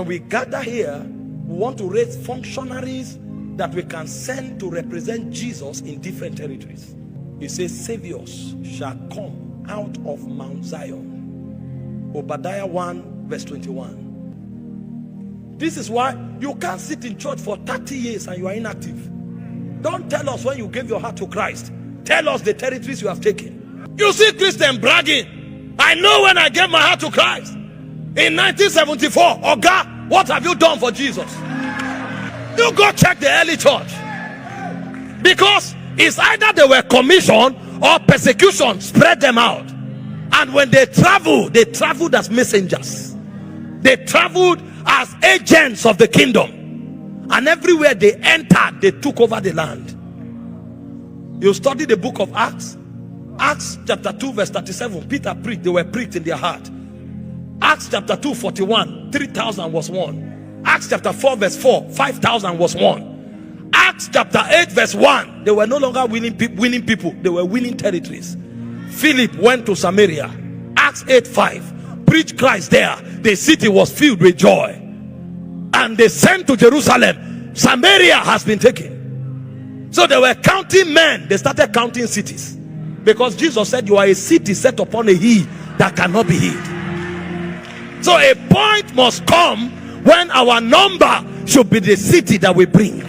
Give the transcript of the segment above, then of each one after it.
when we gather here, we want to raise functionaries that we can send to represent Jesus in different territories. He says, saviors shall come out of Mount Zion. Obadiah 1 verse 21. This is why you can't sit in church for 30 years and you are inactive. Don't tell us when you gave your heart to Christ. Tell us the territories you have taken. You see Christian bragging, I know when I gave my heart to Christ in 1974. Oh God, what have you done for Jesus? You go check the early church, because it's either they were commissioned or persecution spread them out. And when they traveled as messengers. They traveled as agents of the kingdom, and everywhere they entered, they took over the land. You study the book of Acts chapter 2 verse 37. Peter preached, they were pricked in their heart. Acts chapter 2 41, 3,000 was won. Acts chapter 4 verse 4, 5,000 was won. Acts chapter 8 verse 1, they were no longer winning people, they were winning territories. Philip went to Samaria. Acts 8:5, preached Christ there. The city was filled with joy, and they sent to Jerusalem. Samaria has been taken. So they were counting men, they started counting cities, because Jesus said, you are a city set upon a hill that cannot be hid. So a point must come when our number should be the city that we bring,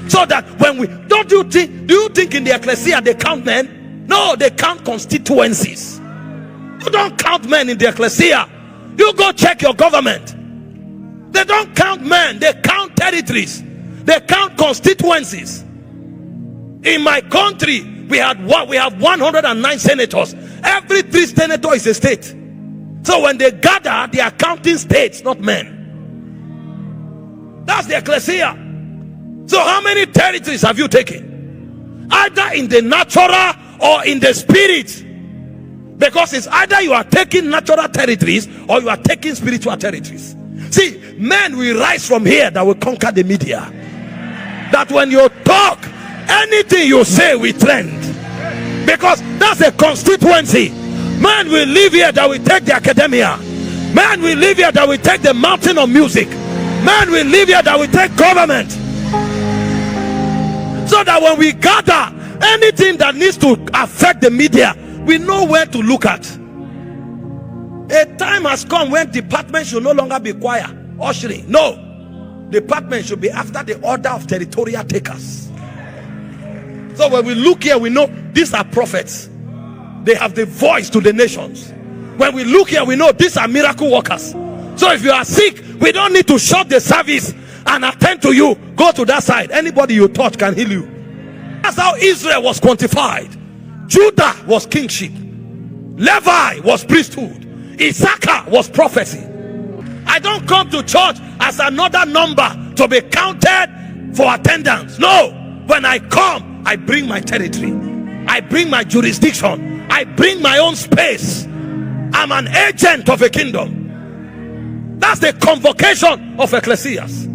so that when we do you think in the ecclesia they count men? No, they count constituencies. You don't count men in the ecclesia. You go check your government. They don't count men, they count territories, they count constituencies. In my country, we have 109 senators. Every 3 senators is a state. So when they gather, they are counting states, not men. That's the ecclesia. So how many territories have you taken? Either in the natural or in the spirit. Because it's either you are taking natural territories or you are taking spiritual territories. See, men will rise from here that will conquer the media. That when you talk, anything you say will trend. Because that's a constituency. Men will live here that will take the academia. Men will live here that will take the mountain of music. Men will live here that will take government. So that when we gather, anything that needs to affect the media, we know where to look at. A time has come when departments should no longer be choir, ushering. No, department should be after the order of territorial takers. So when we look here, we know these are prophets. They have the voice to the nations. When we look here, we know these are miracle workers. So if you are sick, we don't need to shut the service and attend to you. Go to that side. Anybody you touch can heal you. That's how Israel was quantified. Judah was kingship. Levi was priesthood. Issachar was prophecy. I don't come to church as another number to be counted for attendance. No. When I come, I bring my territory. I bring my jurisdiction. I bring my own space. I'm an agent of a kingdom. That's the convocation of ecclesias.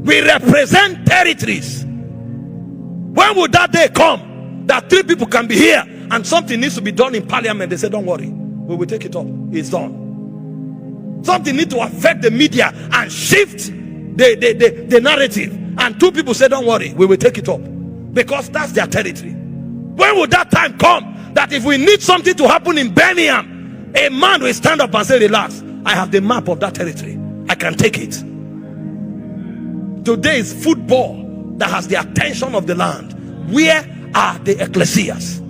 We represent territories. When would that day come that 3 people can be here and something needs to be done in parliament? They say, don't worry, we will take it up. It's done. Something needs to affect the media and shift the narrative, and 2 people say, don't worry, we will take it up, because that's their territory. When would that time come that if we need something to happen in Birmingham, a man will stand up and say, relax, I have the map of that territory, I can take it. Today is football that has the attention of the land. Where are the ecclesias?